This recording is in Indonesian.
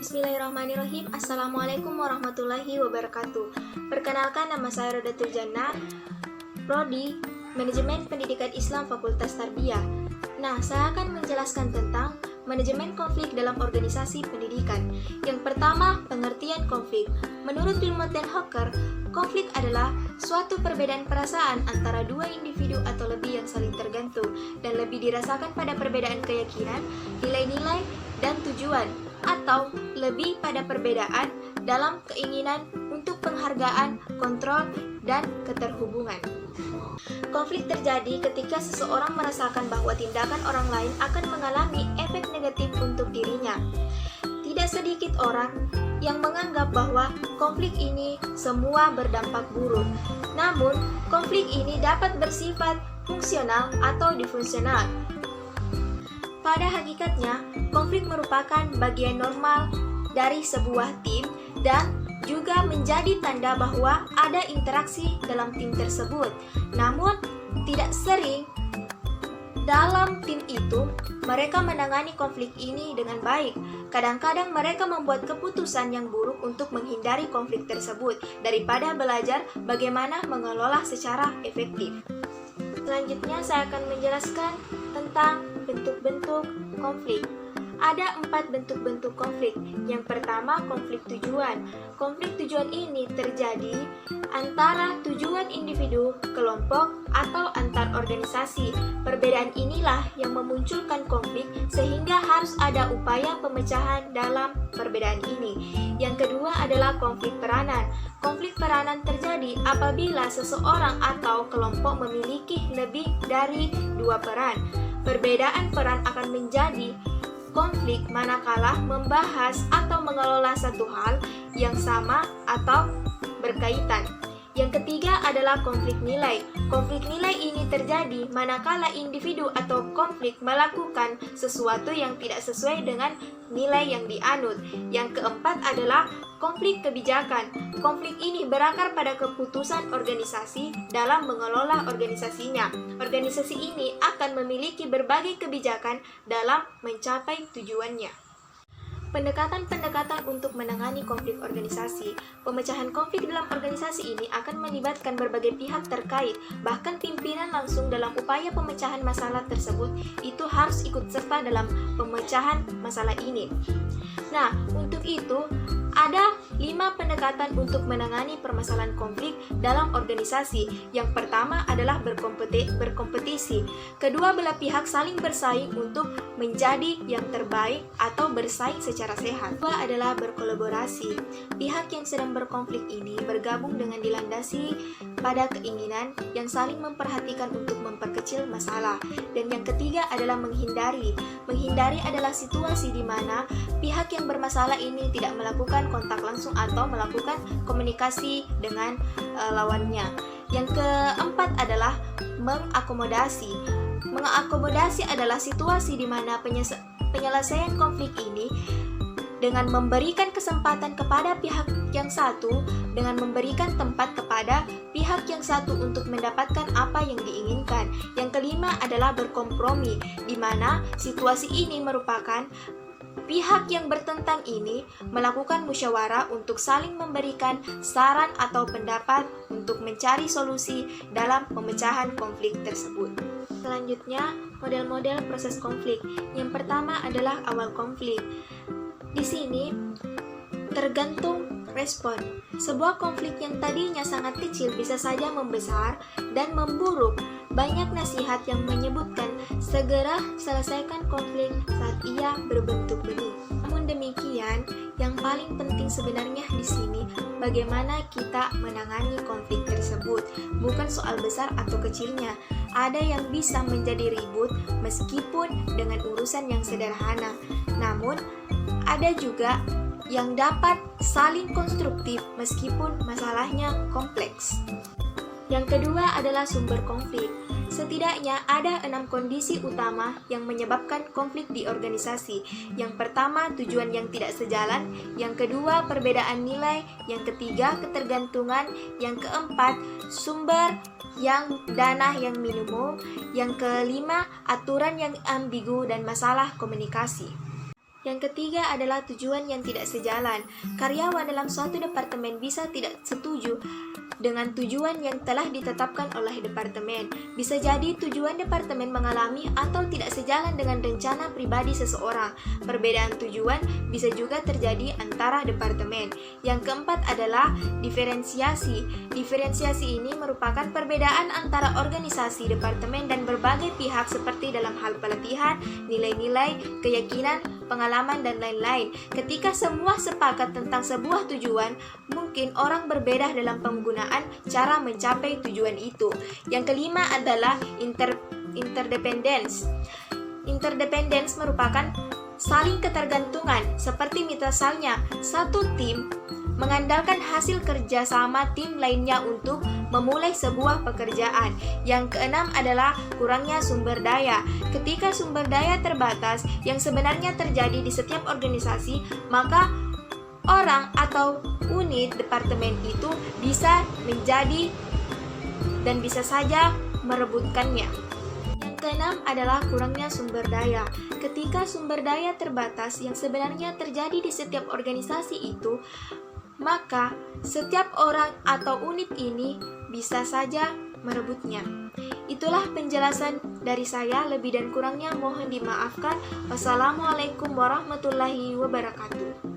Bismillahirrahmanirrahim. Assalamualaikum warahmatullahi wabarakatuh. Perkenalkan, nama saya Rodatul Jannah, Prodi Manajemen Pendidikan Islam Fakultas Tarbiyah. Nah, saya akan menjelaskan tentang manajemen konflik dalam organisasi pendidikan. Yang pertama, pengertian konflik. Menurut Wilmot dan Hooker, konflik adalah suatu perbedaan perasaan antara dua individu atau lebih yang saling tergantung dan lebih dirasakan pada perbedaan keyakinan, nilai-nilai, dan tujuan, atau lebih pada perbedaan dalam keinginan untuk penghargaan, kontrol, dan keterhubungan. Konflik terjadi ketika seseorang merasakan bahwa tindakan orang lain akan mengalami efek negatif untuk dirinya. Tidak sedikit orang yang menganggap bahwa konflik ini semua berdampak buruk. Namun, konflik ini dapat bersifat fungsional atau disfungsional. Pada hakikatnya, konflik merupakan bagian normal dari sebuah tim dan juga menjadi tanda bahwa ada interaksi dalam tim tersebut. Namun, tidak sering dalam tim itu mereka menangani konflik ini dengan baik. Kadang-kadang mereka membuat keputusan yang buruk untuk menghindari konflik tersebut daripada belajar bagaimana mengelola secara efektif. Selanjutnya saya akan menjelaskan tentang bentuk-bentuk konflik. Ada 4 bentuk-bentuk konflik. Yang pertama, konflik tujuan. Konflik tujuan ini terjadi antara tujuan individu, kelompok, atau antar organisasi. Perbedaan inilah yang memunculkan konflik sehingga harus ada upaya pemecahan dalam perbedaan ini. Yang kedua adalah konflik peranan. Konflik peranan terjadi apabila seseorang atau kelompok memiliki lebih dari 2 peran. Perbedaan peran akan menjadi konflik manakala membahas atau mengelola satu hal yang sama atau berkaitan. Yang ketiga adalah konflik nilai. Konflik nilai ini terjadi manakala individu atau konflik melakukan sesuatu yang tidak sesuai dengan nilai yang dianut. Yang keempat adalah konflik kebijakan. Konflik ini berakar pada keputusan organisasi dalam mengelola organisasinya. Organisasi ini akan memiliki berbagai kebijakan dalam mencapai tujuannya. Pendekatan-pendekatan untuk menangani konflik organisasi. Pemecahan konflik dalam organisasi ini akan melibatkan berbagai pihak terkait, bahkan pimpinan langsung dalam upaya pemecahan masalah tersebut itu harus ikut serta dalam pemecahan masalah ini. Nah, untuk itu ada 5 pendekatan untuk menangani permasalahan konflik dalam organisasi. Yang pertama adalah berkompetisi. Kedua belah pihak saling bersaing untuk menjadi yang terbaik atau bersaing secara sehat. Kedua adalah berkolaborasi. Pihak yang sedang berkonflik ini bergabung dengan dilandasi pada keinginan yang saling memperhatikan untuk memperkecil masalah. Dan yang ketiga adalah menghindari. Menghindari adalah situasi di mana pihak yang bermasalah ini tidak melakukan kontak langsung atau melakukan komunikasi dengan lawannya. Yang keempat adalah mengakomodasi. Mengakomodasi adalah situasi di mana penyelesaian konflik ini dengan memberikan kesempatan kepada pihak yang satu, dengan memberikan tempat kepada pihak yang satu untuk mendapatkan apa yang diinginkan. Yang kelima adalah berkompromi, di mana situasi ini merupakan pihak yang bertentang ini melakukan musyawarah untuk saling memberikan saran atau pendapat untuk mencari solusi dalam pemecahan konflik tersebut. Selanjutnya, model-model proses konflik. Yang pertama adalah awal konflik. Di sini tergantung respon. Sebuah konflik yang tadinya sangat kecil bisa saja membesar dan memburuk. Banyak nasihat yang menyebutkan segera selesaikan konflik saat ia berbentuk benih. Namun demikian, yang paling penting sebenarnya di sini bagaimana kita menangani konflik tersebut, bukan soal besar atau kecilnya. Ada yang bisa menjadi ribut meskipun dengan urusan yang sederhana. Namun, ada juga yang dapat saling konstruktif meskipun masalahnya kompleks. Yang kedua adalah sumber konflik. Setidaknya ada 6 kondisi utama yang menyebabkan konflik di organisasi. Yang pertama, tujuan yang tidak sejalan. Yang kedua, perbedaan nilai. Yang ketiga, ketergantungan. Yang keempat, sumber yang dana yang minimum. Yang kelima, aturan yang ambigu dan masalah komunikasi. Yang ketiga adalah tujuan yang tidak sejalan. Karyawan dalam suatu departemen bisa tidak setuju dengan tujuan yang telah ditetapkan oleh departemen. Bisa jadi tujuan departemen mengalami atau tidak sejalan dengan rencana pribadi seseorang. Perbedaan tujuan bisa juga terjadi antara departemen. Yang keempat adalah diferensiasi. Diferensiasi ini merupakan perbedaan antara organisasi, departemen, dan berbagai pihak seperti dalam hal pelatihan, nilai-nilai, keyakinan, pengalaman, dan lain-lain. Ketika semua sepakat tentang sebuah tujuan, mungkin orang berbeda dalam penggunaan cara mencapai tujuan itu. Yang kelima adalah interdependence. Interdependence merupakan saling ketergantungan, seperti misalnya satu tim mengandalkan hasil kerja sama tim lainnya untuk memulai sebuah pekerjaan. Yang keenam adalah kurangnya sumber daya. Ketika sumber daya terbatas yang sebenarnya terjadi di setiap organisasi, maka orang atau unit departemen itu bisa menjadi dan bisa saja merebutkannya. Yang keenam adalah kurangnya sumber daya. Ketika sumber daya terbatas yang sebenarnya terjadi di setiap organisasi itu, maka setiap orang atau unit ini bisa saja merebutnya. Itulah penjelasan dari saya, lebih dan kurangnya mohon dimaafkan. Wassalamualaikum warahmatullahi wabarakatuh.